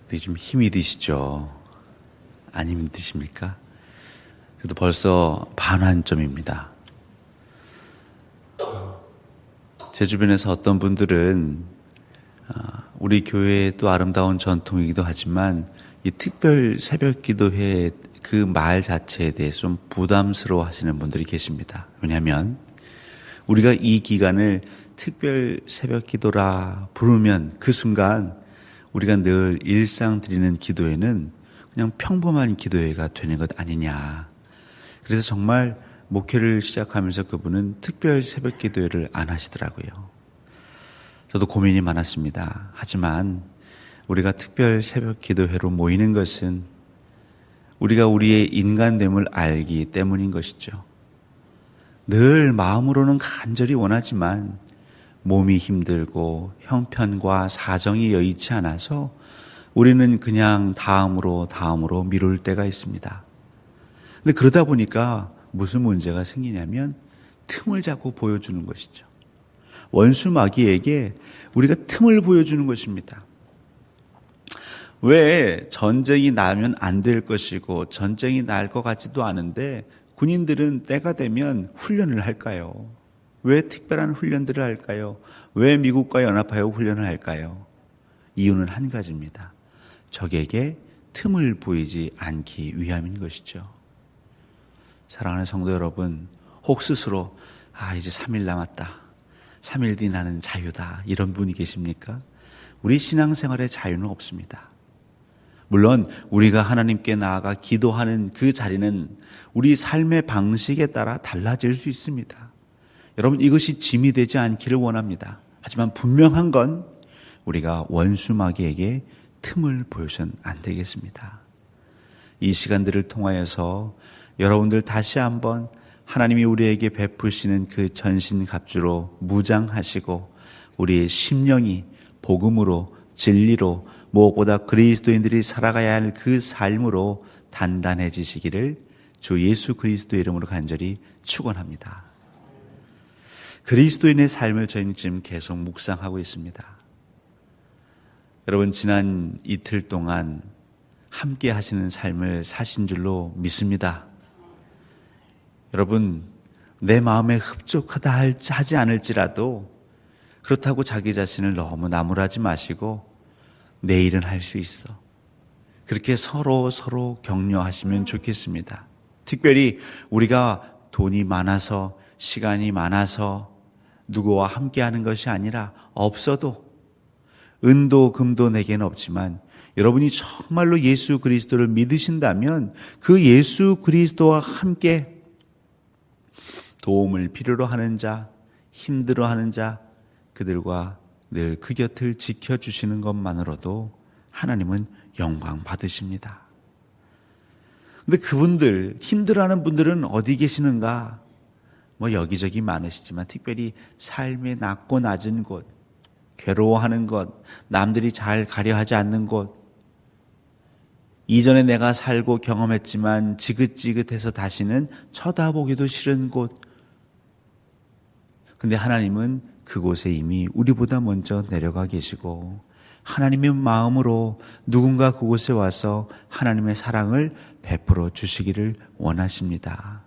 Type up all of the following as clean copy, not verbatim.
되게 좀 힘이 드시죠? 안 힘드십니까? 그래도 벌써 반환점입니다. 제 주변에서 어떤 분들은 우리 교회의 또 아름다운 전통이기도 하지만 이 특별 새벽 기도회 그 말 자체에 대해서 좀 부담스러워 하시는 분들이 계십니다. 왜냐하면 우리가 이 기간을 특별 새벽 기도라 부르면 그 순간 우리가 늘 일상 드리는 기도회는 그냥 평범한 기도회가 되는 것 아니냐. 그래서 정말 목회를 시작하면서 그분은 특별 새벽 기도회를 안 하시더라고요. 저도 고민이 많았습니다. 하지만 우리가 특별 새벽 기도회로 모이는 것은 우리가 우리의 인간됨을 알기 때문인 것이죠. 늘 마음으로는 간절히 원하지만 몸이 힘들고 형편과 사정이 여의치 않아서 우리는 그냥 다음으로 미룰 때가 있습니다. 근데 그러다 보니까 무슨 문제가 생기냐면 틈을 자꾸 보여주는 것이죠. 원수 마귀에게 우리가 틈을 보여주는 것입니다. 왜 전쟁이 나면 안 될 것이고 전쟁이 날 것 같지도 않은데 군인들은 때가 되면 훈련을 할까요? 왜 특별한 훈련들을 할까요? 왜 미국과 연합하여 훈련을 할까요? 이유는 한 가지입니다. 적에게 틈을 보이지 않기 위함인 것이죠. 사랑하는 성도 여러분, 혹 스스로 이제 3일 남았다. 3일 뒤 나는 자유다. 이런 분이 계십니까? 우리 신앙생활에 자유는 없습니다. 물론 우리가 하나님께 나아가 기도하는 그 자리는 우리 삶의 방식에 따라 달라질 수 있습니다. 여러분, 이것이 짐이 되지 않기를 원합니다. 하지만 분명한 건 우리가 원수 마귀에게 틈을 보여서는 안 되겠습니다. 이 시간들을 통하여서 여러분들 다시 한번 하나님이 우리에게 베푸시는 그 전신갑주로 무장하시고 우리의 심령이 복음으로 진리로 무엇보다 그리스도인들이 살아가야 할 그 삶으로 단단해지시기를 주 예수 그리스도의 이름으로 간절히 축원합니다. 그리스도인의 삶을 저희는 지금 계속 묵상하고 있습니다. 여러분, 지난 이틀 동안 함께 하시는 삶을 사신 줄로 믿습니다. 여러분, 내 마음에 흡족하다 하지 않을지라도 그렇다고 자기 자신을 너무 나무라지 마시고 내일은 할 수 있어. 그렇게 서로 격려하시면 좋겠습니다. 특별히 우리가 돈이 많아서 시간이 많아서 누구와 함께하는 것이 아니라 없어도 은도 금도 내게는 없지만 여러분이 정말로 예수 그리스도를 믿으신다면 그 예수 그리스도와 함께 도움을 필요로 하는 자, 힘들어하는 자, 그들과 늘 그 곁을 지켜주시는 것만으로도 하나님은 영광 받으십니다. 근데 그분들, 힘들어하는 분들은 어디 계시는가? 여기저기 많으시지만 특별히 삶의 낮고 낮은 곳, 괴로워하는 곳, 남들이 잘 가려하지 않는 곳, 이전에 내가 살고 경험했지만 지긋지긋해서 다시는 쳐다보기도 싫은 곳. 근데 하나님은 그곳에 이미 우리보다 먼저 내려가 계시고 하나님의 마음으로 누군가 그곳에 와서 하나님의 사랑을 베풀어 주시기를 원하십니다.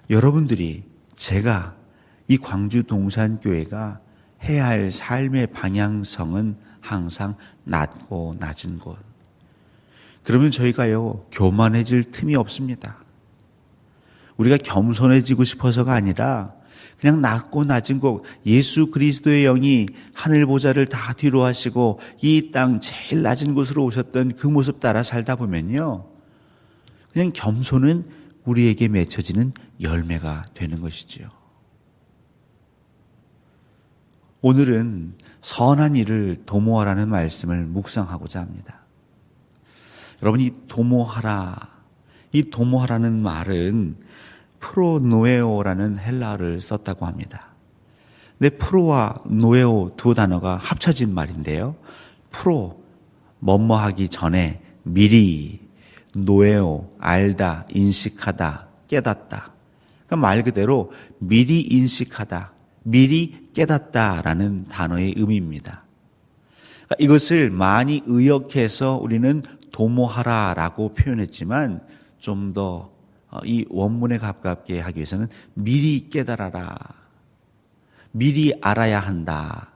여러분들이, 제가, 이 광주 동산교회가 해야 할 삶의 방향성은 항상 낮고 낮은 곳. 그러면 저희가요, 교만해질 틈이 없습니다. 우리가 겸손해지고 싶어서가 아니라 그냥 낮고 낮은 곳, 예수 그리스도의 영이 하늘 보좌를 다 뒤로 하시고 이 땅 제일 낮은 곳으로 오셨던 그 모습 따라 살다 보면요, 그냥 겸손은 우리에게 맺혀지는 열매가 되는 것이지요. 오늘은 선한 일을 도모하라는 말씀을 묵상하고자 합니다. 여러분, 이 도모하라는 말은 프로노에오라는 헬라어를 썼다고 합니다. 근데 프로와 노에오 두 단어가 합쳐진 말인데요. 프로, 뭐뭐하기 전에, 미리, 노에오, 알다, 인식하다, 깨닫다. 그러니까 말 그대로 미리 인식하다, 미리 깨닫다라는 단어의 의미입니다. 이것을 많이 의역해서 우리는 도모하라라고 표현했지만 좀 더 이 원문에 가깝게 하기 위해서는 미리 깨달아라. 미리 알아야 한다.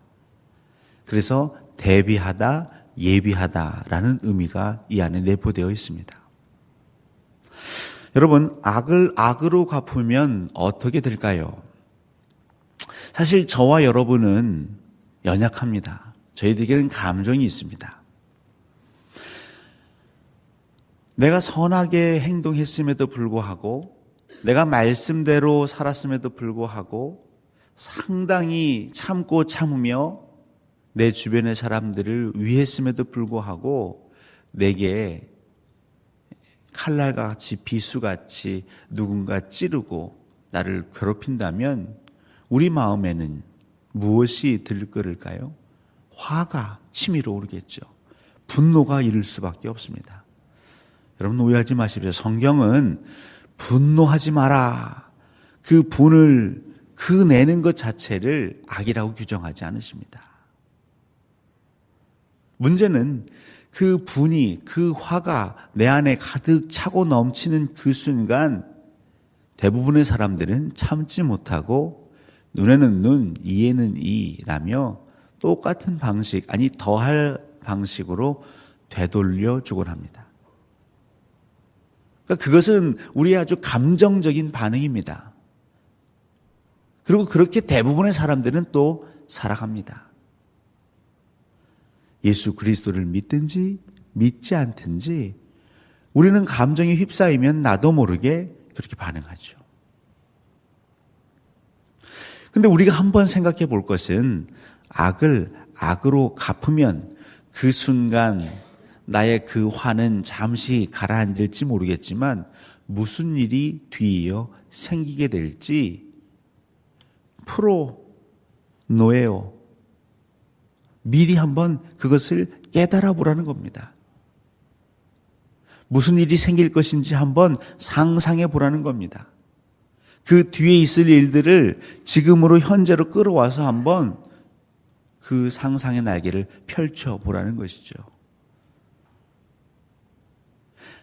그래서 대비하다, 예비하다라는 의미가 이 안에 내포되어 있습니다. 여러분, 악을 악으로 갚으면 어떻게 될까요? 사실 저와 여러분은 연약합니다. 저희들에게는 감정이 있습니다. 내가 선하게 행동했음에도 불구하고, 내가 말씀대로 살았음에도 불구하고, 상당히 참고 참으며 내 주변의 사람들을 위했음에도 불구하고 내게 칼날같이 비수같이 누군가 찌르고 나를 괴롭힌다면 우리 마음에는 무엇이 들끓을까요? 화가 치밀어 오르겠죠. 분노가 이를 수밖에 없습니다. 여러분 오해하지 마십시오. 성경은 분노하지 마라. 그 분을 내는 것 자체를 악이라고 규정하지 않으십니다. 문제는 그 분이, 그 화가 내 안에 가득 차고 넘치는 그 순간 대부분의 사람들은 참지 못하고 눈에는 눈, 이에는 이라며 똑같은 방식, 아니 더할 방식으로 되돌려 주곤 합니다. 그러니까 그것은 우리의 아주 감정적인 반응입니다. 그리고 그렇게 대부분의 사람들은 또 살아갑니다. 예수 그리스도를 믿든지 믿지 않든지 우리는 감정에 휩싸이면 나도 모르게 그렇게 반응하죠. 그런데 우리가 한번 생각해 볼 것은 악을 악으로 갚으면 그 순간 나의 그 화는 잠시 가라앉을지 모르겠지만 무슨 일이 뒤이어 생기게 될지 프로 노예요. 미리 한번 그것을 깨달아 보라는 겁니다. 무슨 일이 생길 것인지 한번 상상해 보라는 겁니다. 그 뒤에 있을 일들을 지금으로 현재로 끌어와서 한번 그 상상의 날개를 펼쳐 보라는 것이죠.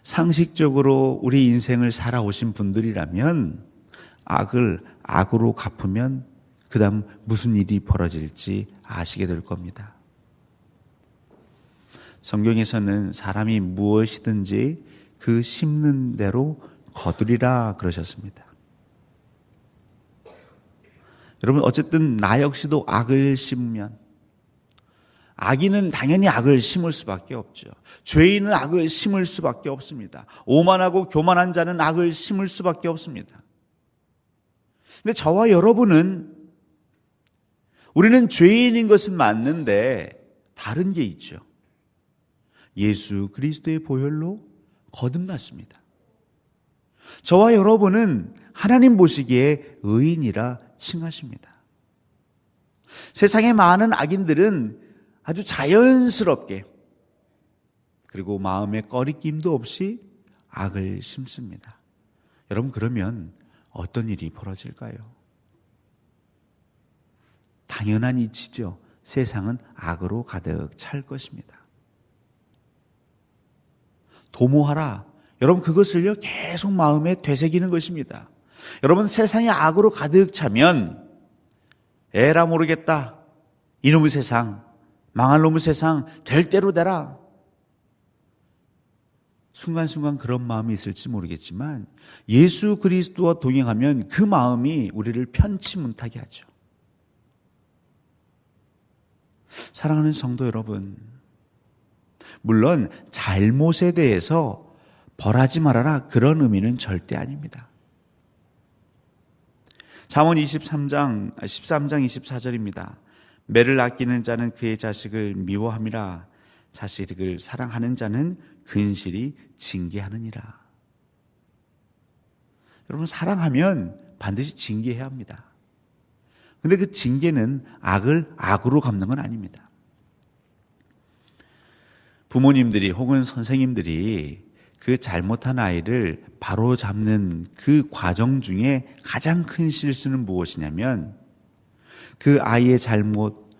상식적으로 우리 인생을 살아오신 분들이라면 악을 악으로 갚으면 그 다음 무슨 일이 벌어질지 아시게 될 겁니다. 성경에서는 사람이 무엇이든지 그 심는 대로 거두리라 그러셨습니다. 여러분 어쨌든 나 역시도 악을 심으면 악인은 당연히 악을 심을 수밖에 없죠. 죄인은 악을 심을 수밖에 없습니다. 오만하고 교만한 자는 악을 심을 수밖에 없습니다. 근데 저와 여러분은 우리는 죄인인 것은 맞는데 다른 게 있죠. 예수 그리스도의 보혈로 거듭났습니다. 저와 여러분은 하나님 보시기에 의인이라 칭하십니다. 세상의 많은 악인들은 아주 자연스럽게 그리고 마음에 꺼리낌도 없이 악을 심습니다. 여러분 그러면 어떤 일이 벌어질까요? 당연한 이치죠. 세상은 악으로 가득 찰 것입니다. 도모하라. 여러분 그것을요 계속 마음에 되새기는 것입니다. 여러분 세상이 악으로 가득 차면 에라 모르겠다. 이놈의 세상, 망할 놈의 세상, 될 대로 되라. 순간순간 그런 마음이 있을지 모르겠지만 예수 그리스도와 동행하면 그 마음이 우리를 편치 못하게 하죠. 사랑하는 성도 여러분, 물론 잘못에 대해서 벌하지 말아라 그런 의미는 절대 아닙니다. 잠언 13장 24절입니다. 매를 아끼는 자는 그의 자식을 미워함이라 자식을 사랑하는 자는 근실이 징계하느니라. 여러분 사랑하면 반드시 징계해야 합니다. 그런데 그 징계는 악을 악으로 갚는 건 아닙니다. 부모님들이 혹은 선생님들이 그 잘못한 아이를 바로 잡는 그 과정 중에 가장 큰 실수는 무엇이냐면 그 아이의 잘못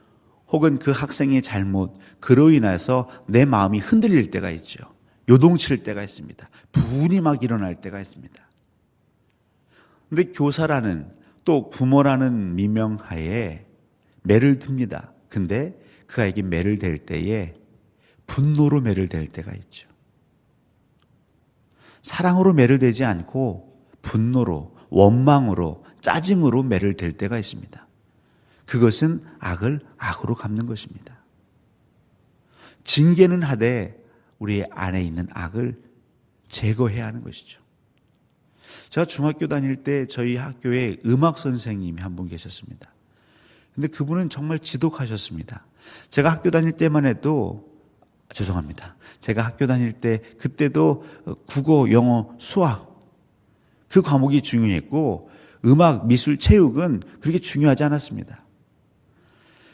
혹은 그 학생의 잘못, 그로 인해서 내 마음이 흔들릴 때가 있죠. 요동칠 때가 있습니다. 분이 막 일어날 때가 있습니다. 근데 교사라는 또 부모라는 미명하에 매를 듭니다. 근데 그 아이에게 매를 댈 때에 분노로 매를 댈 때가 있죠. 사랑으로 매를 대지 않고 분노로, 원망으로, 짜증으로 매를 댈 때가 있습니다. 그것은 악을 악으로 갚는 것입니다. 징계는 하되 우리 안에 있는 악을 제거해야 하는 것이죠. 제가 중학교 다닐 때 저희 학교에 음악 선생님이 한 분 계셨습니다. 근데 그분은 정말 지독하셨습니다. 제가 학교 다닐 때만 해도 죄송합니다. 제가 학교 다닐 때 그때도 국어, 영어, 수학 그 과목이 중요했고 음악, 미술, 체육은 그렇게 중요하지 않았습니다.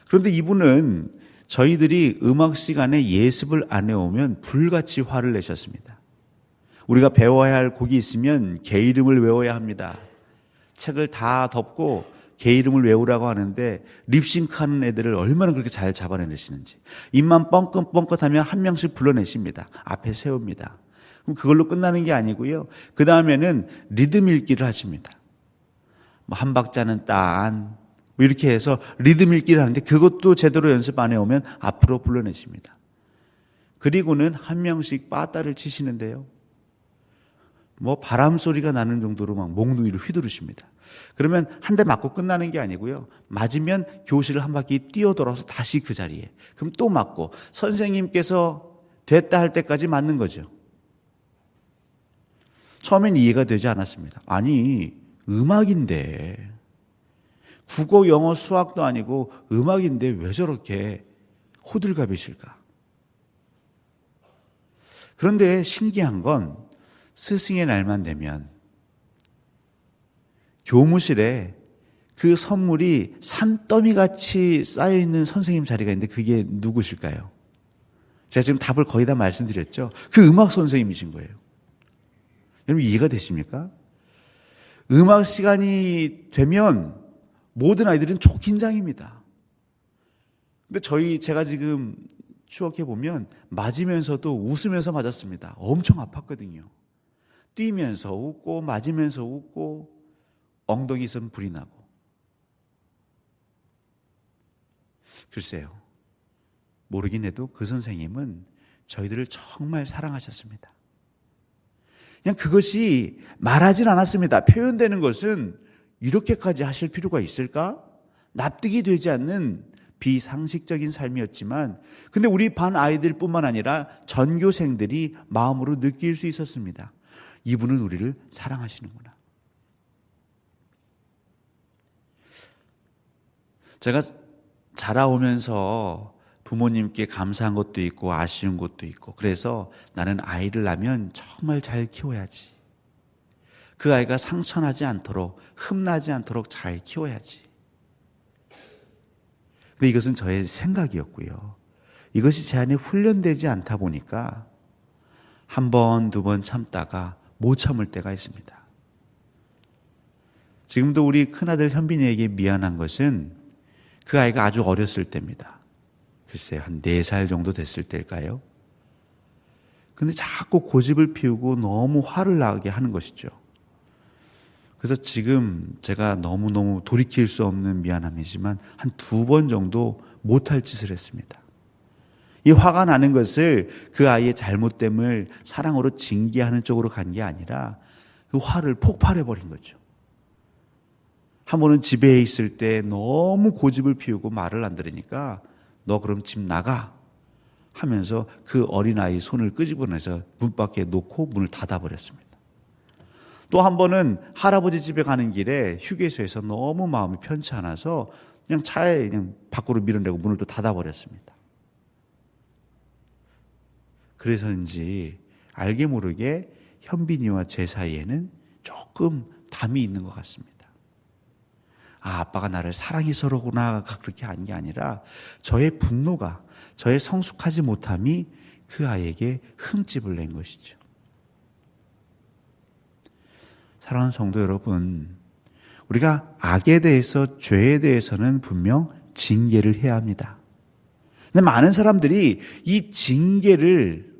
그런데 이분은 저희들이 음악 시간에 예습을 안 해오면 불같이 화를 내셨습니다. 우리가 배워야 할 곡이 있으면 개 이름을 외워야 합니다. 책을 다 덮고 개 이름을 외우라고 하는데 립싱크하는 애들을 얼마나 그렇게 잘 잡아내시는지. 입만 뻥긋뻥긋하면 한 명씩 불러내십니다. 앞에 세웁니다. 그럼 그걸로 끝나는 게 아니고요. 그 다음에는 리듬 읽기를 하십니다. 뭐 한 박자는 딴 이렇게 해서 리듬 읽기를 하는데 그것도 제대로 연습 안 해오면 앞으로 불러내십니다. 그리고는 한 명씩 빠따를 치시는데요. 뭐 바람 소리가 나는 정도로 막 몽둥이를 휘두르십니다. 그러면 한 대 맞고 끝나는 게 아니고요. 맞으면 교실을 한 바퀴 뛰어돌아서 다시 그 자리에. 그럼 또 맞고 선생님께서 됐다 할 때까지 맞는 거죠. 처음엔 이해가 되지 않았습니다. 아니 음악인데 국어, 영어, 수학도 아니고 음악인데 왜 저렇게 호들갑이실까? 그런데 신기한 건 스승의 날만 되면 교무실에 그 선물이 산더미같이 쌓여있는 선생님 자리가 있는데 그게 누구실까요? 제가 지금 답을 거의 다 말씀드렸죠. 그 음악 선생님이신 거예요. 여러분 이해가 되십니까? 음악 시간이 되면 모든 아이들은 초긴장입니다. 근데 제가 지금 추억해 보면 맞으면서도 웃으면서 맞았습니다. 엄청 아팠거든요. 뛰면서 웃고 맞으면서 웃고 엉덩이선 불이 나고. 글쎄요. 모르긴 해도 그 선생님은 저희들을 정말 사랑하셨습니다. 그냥 그것이 말하진 않았습니다. 표현되는 것은 이렇게까지 하실 필요가 있을까? 납득이 되지 않는 비상식적인 삶이었지만 근데 우리 반 아이들뿐만 아니라 전교생들이 마음으로 느낄 수 있었습니다. 이분은 우리를 사랑하시는구나. 제가 자라오면서 부모님께 감사한 것도 있고 아쉬운 것도 있고 그래서 나는 아이를 낳으면 정말 잘 키워야지. 그 아이가 상처나지 않도록 흠나지 않도록 잘 키워야지. 근데 이것은 저의 생각이었고요. 이것이 제 안에 훈련되지 않다 보니까 한 번, 두 번 참다가 못 참을 때가 있습니다. 지금도 우리 큰아들 현빈이에게 미안한 것은 그 아이가 아주 어렸을 때입니다. 글쎄요, 한 4살 정도 됐을 때일까요? 근데 자꾸 고집을 피우고 너무 화를 나게 하는 것이죠. 그래서 지금 제가 너무너무 돌이킬 수 없는 미안함이지만 한 2번 정도 못할 짓을 했습니다. 이 화가 나는 것을 그 아이의 잘못됨을 사랑으로 징계하는 쪽으로 간 게 아니라 그 화를 폭발해버린 거죠. 한 번은 집에 있을 때 너무 고집을 피우고 말을 안 들으니까 너 그럼 집 나가 하면서 그 어린아이 손을 끄집어내서 문 밖에 놓고 문을 닫아버렸습니다. 또 한 번은 할아버지 집에 가는 길에 휴게소에서 너무 마음이 편치 않아서 그냥 차에 그냥 밖으로 밀어내고 문을 또 닫아버렸습니다. 그래서인지 알게 모르게 현빈이와 제 사이에는 조금 담이 있는 것 같습니다. 아, 아빠가 나를 사랑해서로구나 그렇게 한 게 아니라 저의 분노가, 저의 성숙하지 못함이 그 아이에게 흠집을 낸 것이죠. 사랑하는 성도 여러분, 우리가 악에 대해서, 죄에 대해서는 분명 징계를 해야 합니다. 근데 많은 사람들이 이 징계를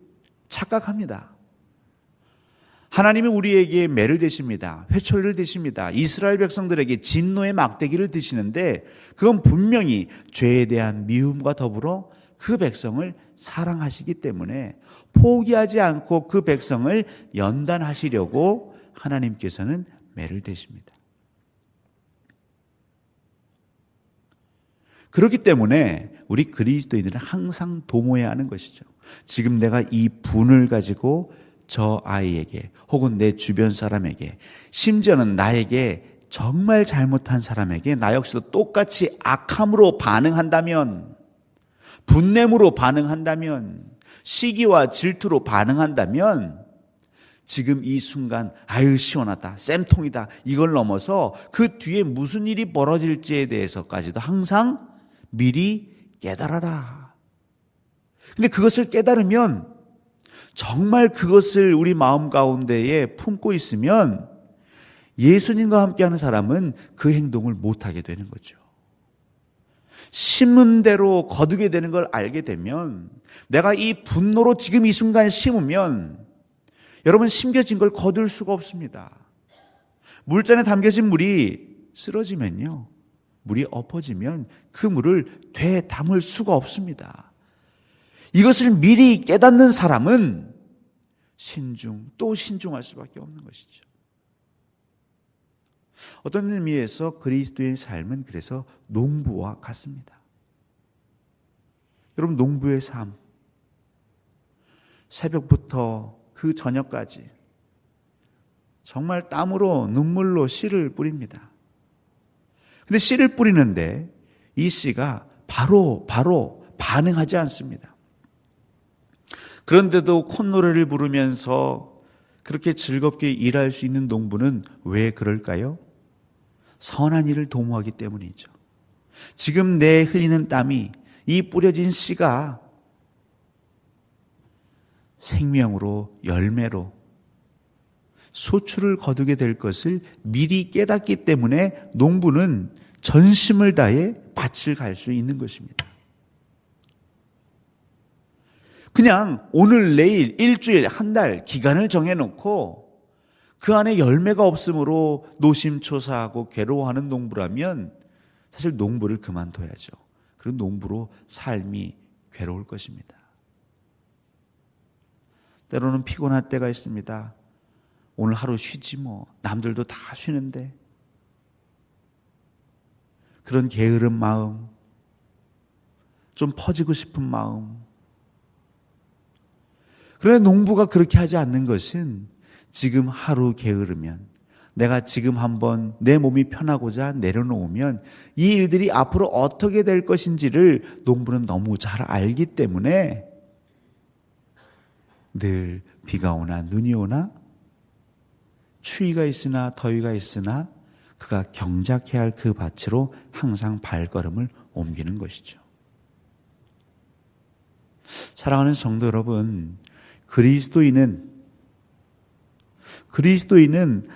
착각합니다. 하나님이 우리에게 매를 대십니다. 회초리를 대십니다. 이스라엘 백성들에게 진노의 막대기를 드시는데 그건 분명히 죄에 대한 미움과 더불어 그 백성을 사랑하시기 때문에 포기하지 않고 그 백성을 연단하시려고 하나님께서는 매를 대십니다. 그렇기 때문에 우리 그리스도인들은 항상 도모해야 하는 것이죠. 지금 내가 이 분을 가지고 저 아이에게 혹은 내 주변 사람에게 심지어는 나에게 정말 잘못한 사람에게 나 역시도 똑같이 악함으로 반응한다면, 분냄으로 반응한다면, 시기와 질투로 반응한다면 지금 이 순간 아유 시원하다, 쌤통이다 이걸 넘어서 그 뒤에 무슨 일이 벌어질지에 대해서까지도 항상 미리 깨달아라. 근데 그것을 깨달으면 정말 그것을 우리 마음 가운데에 품고 있으면 예수님과 함께하는 사람은 그 행동을 못하게 되는 거죠. 심은 대로 거두게 되는 걸 알게 되면 내가 이 분노로 지금 이 순간 심으면 여러분 심겨진 걸 거둘 수가 없습니다. 물잔에 담겨진 물이 쓰러지면요. 물이 엎어지면 그 물을 되담을 수가 없습니다. 이것을 미리 깨닫는 사람은 신중 또 신중할 수밖에 없는 것이죠. 어떤 의미에서 그리스도의 삶은 그래서 농부와 같습니다. 여러분 농부의 삶, 새벽부터 그 저녁까지 정말 땀으로 눈물로 씨를 뿌립니다. 근데 씨를 뿌리는데 이 씨가 바로 반응하지 않습니다. 그런데도 콧노래를 부르면서 그렇게 즐겁게 일할 수 있는 농부는 왜 그럴까요? 선한 일을 도모하기 때문이죠. 지금 내 흘리는 땀이 이 뿌려진 씨가 생명으로 열매로 소출을 거두게 될 것을 미리 깨닫기 때문에 농부는 전심을 다해 밭을 갈 수 있는 것입니다. 그냥 오늘, 내일, 일주일, 한 달 기간을 정해놓고 그 안에 열매가 없으므로 노심초사하고 괴로워하는 농부라면 사실 농부를 그만둬야죠. 그리고 농부로 삶이 괴로울 것입니다. 때로는 피곤할 때가 있습니다. 오늘 하루 쉬지 뭐. 남들도 다 쉬는데. 그런 게으른 마음, 좀 퍼지고 싶은 마음. 그런데 농부가 그렇게 하지 않는 것은 지금 하루 게으르면, 내가 지금 한번 내 몸이 편하고자 내려놓으면 이 일들이 앞으로 어떻게 될 것인지를 농부는 너무 잘 알기 때문에 늘 비가 오나 눈이 오나 추위가 있으나 더위가 있으나 그가 경작해야 할 그 밭으로 항상 발걸음을 옮기는 것이죠. 사랑하는 성도 여러분, 그리스도인은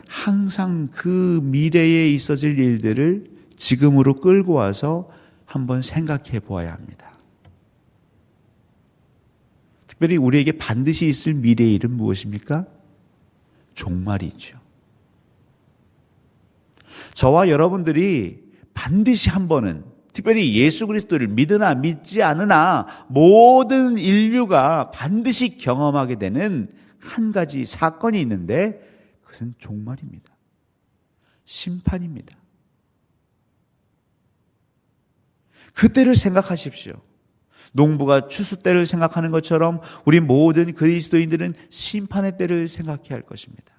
항상 그 미래에 있어질 일들을 지금으로 끌고 와서 한번 생각해 보아야 합니다. 특별히 우리에게 반드시 있을 미래의 일은 무엇입니까? 종말이죠. 저와 여러분들이 반드시 한 번은, 특별히 예수 그리스도를 믿으나 믿지 않으나 모든 인류가 반드시 경험하게 되는 한 가지 사건이 있는데 그것은 종말입니다. 심판입니다. 그때를 생각하십시오. 농부가 추수 때를 생각하는 것처럼 우리 모든 그리스도인들은 심판의 때를 생각해야 할 것입니다.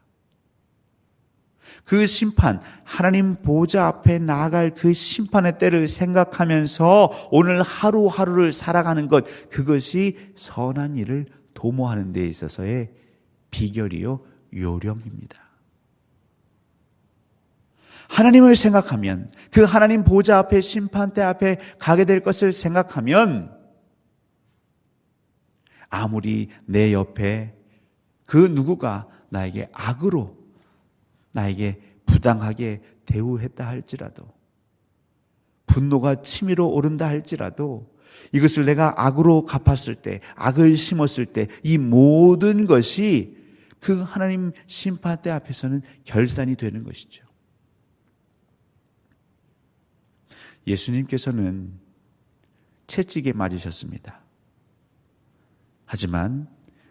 그 심판, 하나님 보좌 앞에 나아갈 그 심판의 때를 생각하면서 오늘 하루하루를 살아가는 것, 그것이 선한 일을 도모하는 데 있어서의 비결이요, 요령입니다. 하나님을 생각하면, 그 하나님 보좌 앞에 심판대 앞에 가게 될 것을 생각하면 아무리 내 옆에 그 누구가 나에게 악으로, 나에게 부당하게 대우했다 할지라도, 분노가 치밀어 오른다 할지라도 이것을 내가 악으로 갚았을 때, 악을 심었을 때 이 모든 것이 그 하나님 심판대 앞에서는 결산이 되는 것이죠. 예수님께서는 채찍에 맞으셨습니다. 하지만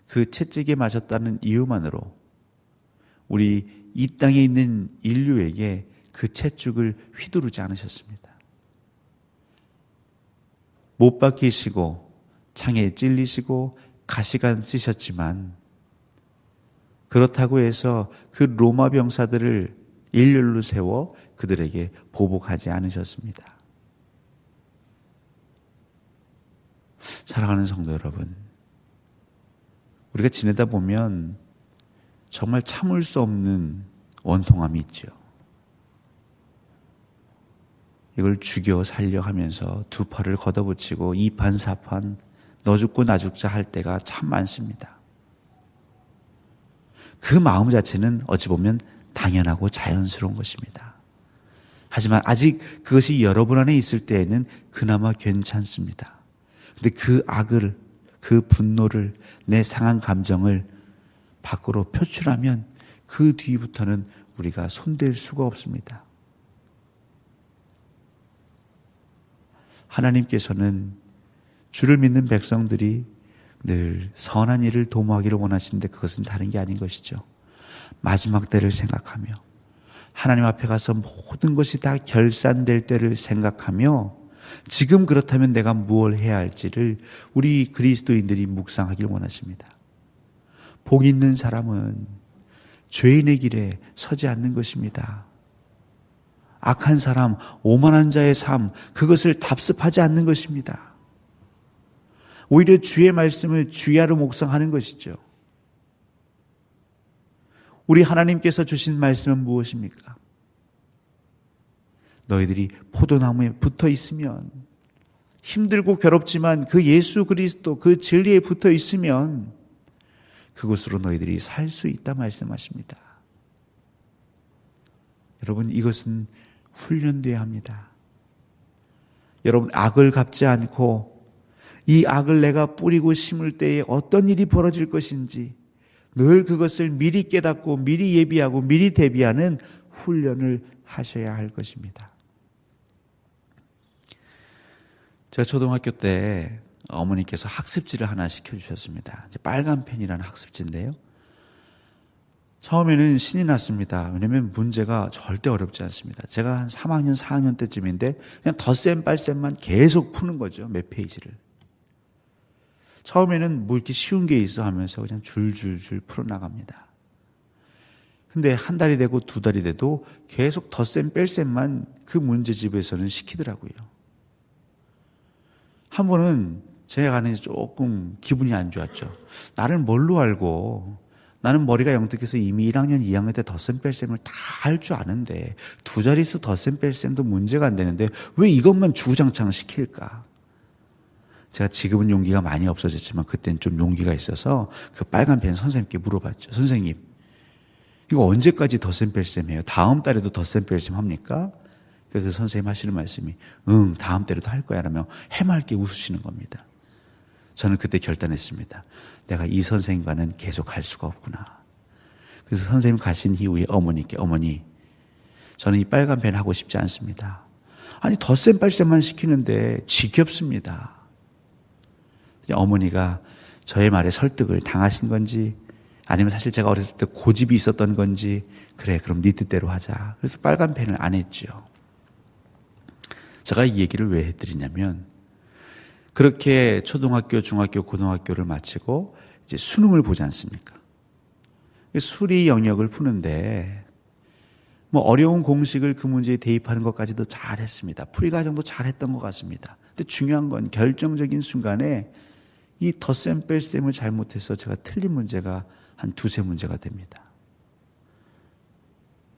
그 채찍에 맞았다는 이유만으로 우리 이 땅에 있는 인류에게 그 채찍을 휘두르지 않으셨습니다. 못 박히시고 창에 찔리시고 가시관 쓰셨지만 그렇다고 해서 그 로마 병사들을 일렬로 세워 그들에게 보복하지 않으셨습니다. 사랑하는 성도 여러분, 우리가 지내다 보면 정말 참을 수 없는 원통함이 있죠. 이걸 죽여 살려 하면서 두 팔을 걷어붙이고 이판사판 너 죽고 나 죽자 할 때가 참 많습니다. 그 마음 자체는 어찌 보면 당연하고 자연스러운 것입니다. 하지만 아직 그것이 여러분 안에 있을 때에는 그나마 괜찮습니다. 근데 그 악을, 그 분노를, 내 상한 감정을 밖으로 표출하면 그 뒤부터는 우리가 손댈 수가 없습니다. 하나님께서는 주를 믿는 백성들이 늘 선한 일을 도모하기를 원하시는데 그것은 다른 게 아닌 것이죠. 마지막 때를 생각하며 하나님 앞에 가서 모든 것이 다 결산될 때를 생각하며 지금 그렇다면 내가 무엇을 해야 할지를 우리 그리스도인들이 묵상하길 원하십니다. 복 있는 사람은 죄인의 길에 서지 않는 것입니다. 악한 사람, 오만한 자의 삶, 그것을 답습하지 않는 것입니다. 오히려 주의 말씀을 주야로 묵상하는 것이죠. 우리 하나님께서 주신 말씀은 무엇입니까? 너희들이 포도나무에 붙어 있으면, 힘들고 괴롭지만 그 예수 그리스도 그 진리에 붙어 있으면 그곳으로 너희들이 살 수 있다 말씀하십니다. 여러분, 이것은 훈련돼야 합니다. 여러분, 악을 갚지 않고 이 악을 내가 뿌리고 심을 때에 어떤 일이 벌어질 것인지 늘 그것을 미리 깨닫고 미리 예비하고 미리 대비하는 훈련을 하셔야 할 것입니다. 제가 초등학교 때 어머니께서 학습지를 하나 시켜주셨습니다. 빨간 펜이라는 학습지인데요. 처음에는 신이 났습니다. 왜냐하면 문제가 절대 어렵지 않습니다. 제가 한 3학년, 4학년 때쯤인데 그냥 덧셈, 빨셈만 계속 푸는 거죠. 몇 페이지를. 처음에는 뭐 이렇게 쉬운 게 있어 하면서 그냥 줄줄줄 풀어나갑니다. 근데 한 달이 되고 두 달이 돼도 계속 덧셈, 뺄셈만 그 문제집에서는 시키더라고요. 한 번은 제가 가는 조금 기분이 안 좋았죠. 나를 뭘로 알고, 나는 머리가 영특해서 이미 1학년, 2학년 때 덧셈 뺄셈을 다 할 줄 아는데 두 자릿수 덧셈 뺄셈도 문제가 안 되는데 왜 이것만 주구장창 시킬까? 제가 지금은 용기가 많이 없어졌지만 그때는 좀 용기가 있어서 그 빨간 펜 선생님께 물어봤죠. 선생님, 이거 언제까지 덧셈 뺄셈 해요? 다음 달에도 덧셈 뺄셈 합니까? 그래서 선생님 하시는 말씀이 다음 달에도 할 거야 라며 해맑게 웃으시는 겁니다. 저는 그때 결단했습니다. 내가 이 선생님과는 계속 할 수가 없구나. 그래서 선생님 가신 이후에 어머니께, 어머니, 저는 이 빨간 펜 하고 싶지 않습니다. 아니, 덧셈 빨셈만 시키는데 지겹습니다. 어머니가 저의 말에 설득을 당하신 건지 아니면 사실 제가 어렸을 때 고집이 있었던 건지 그래, 그럼 네 뜻대로 하자. 그래서 빨간 펜을 안 했죠. 제가 이 얘기를 왜 해드리냐면 그렇게 초등학교, 중학교, 고등학교를 마치고 이제 수능을 보지 않습니까? 수리 영역을 푸는데 뭐 어려운 공식을 그 문제에 대입하는 것까지도 잘했습니다. 풀이 과정도 잘했던 것 같습니다. 근데 중요한 건 결정적인 순간에 이 덧셈 뺄셈을 잘못해서 제가 틀린 문제가 한 두세 문제가 됩니다.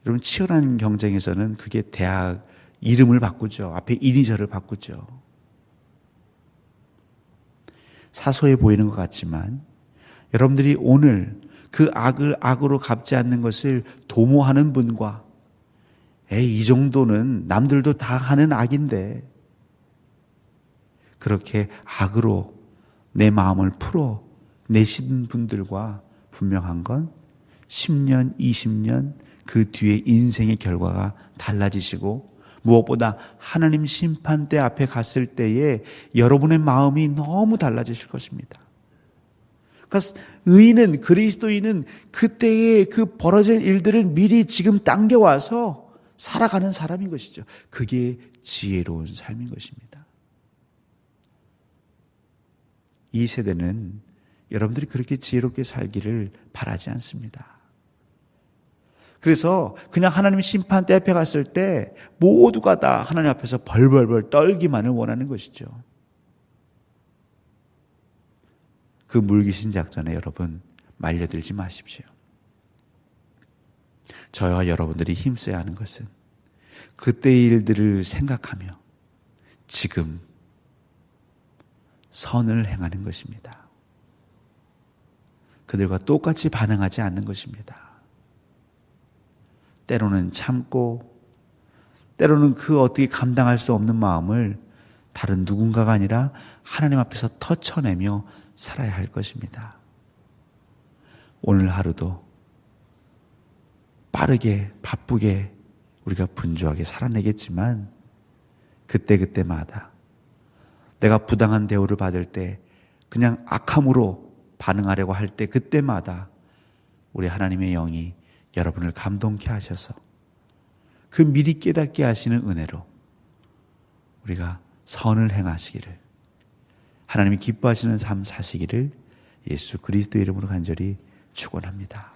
여러분, 치열한 경쟁에서는 그게 대학 이름을 바꾸죠. 앞에 이니셜을 바꾸죠. 사소해 보이는 것 같지만 여러분들이 오늘 그 악을 악으로 갚지 않는 것을 도모하는 분과 이 정도는 남들도 다 하는 악인데 그렇게 악으로 내 마음을 풀어 내신 분들과 분명한 건 10년, 20년 그 뒤에 인생의 결과가 달라지시고 무엇보다 하나님 심판대 앞에 갔을 때에 여러분의 마음이 너무 달라지실 것입니다. 그러니까 의인은, 그리스도인은 그때의 그 벌어질 일들을 미리 지금 당겨와서 살아가는 사람인 것이죠. 그게 지혜로운 삶인 것입니다. 이 세대는 여러분들이 그렇게 지혜롭게 살기를 바라지 않습니다. 그래서 그냥 하나님 심판대 앞에 갔을 때 모두가 다 하나님 앞에서 벌벌벌 떨기만을 원하는 것이죠. 그 물귀신 작전에 여러분 말려들지 마십시오. 저와 여러분들이 힘써야 하는 것은 그때의 일들을 생각하며 지금 선을 행하는 것입니다. 그들과 똑같이 반응하지 않는 것입니다. 때로는 참고, 때로는 그 어떻게 감당할 수 없는 마음을 다른 누군가가 아니라 하나님 앞에서 터쳐내며 살아야 할 것입니다. 오늘 하루도 빠르게, 바쁘게 우리가 분주하게 살아내겠지만 그때그때마다 내가 부당한 대우를 받을 때 그냥 악함으로 반응하려고 할 때 그때마다 우리 하나님의 영이 여러분을 감동케 하셔서 그 미리 깨닫게 하시는 은혜로 우리가 선을 행하시기를, 하나님이 기뻐하시는 삶 사시기를 예수 그리스도 이름으로 간절히 축원합니다.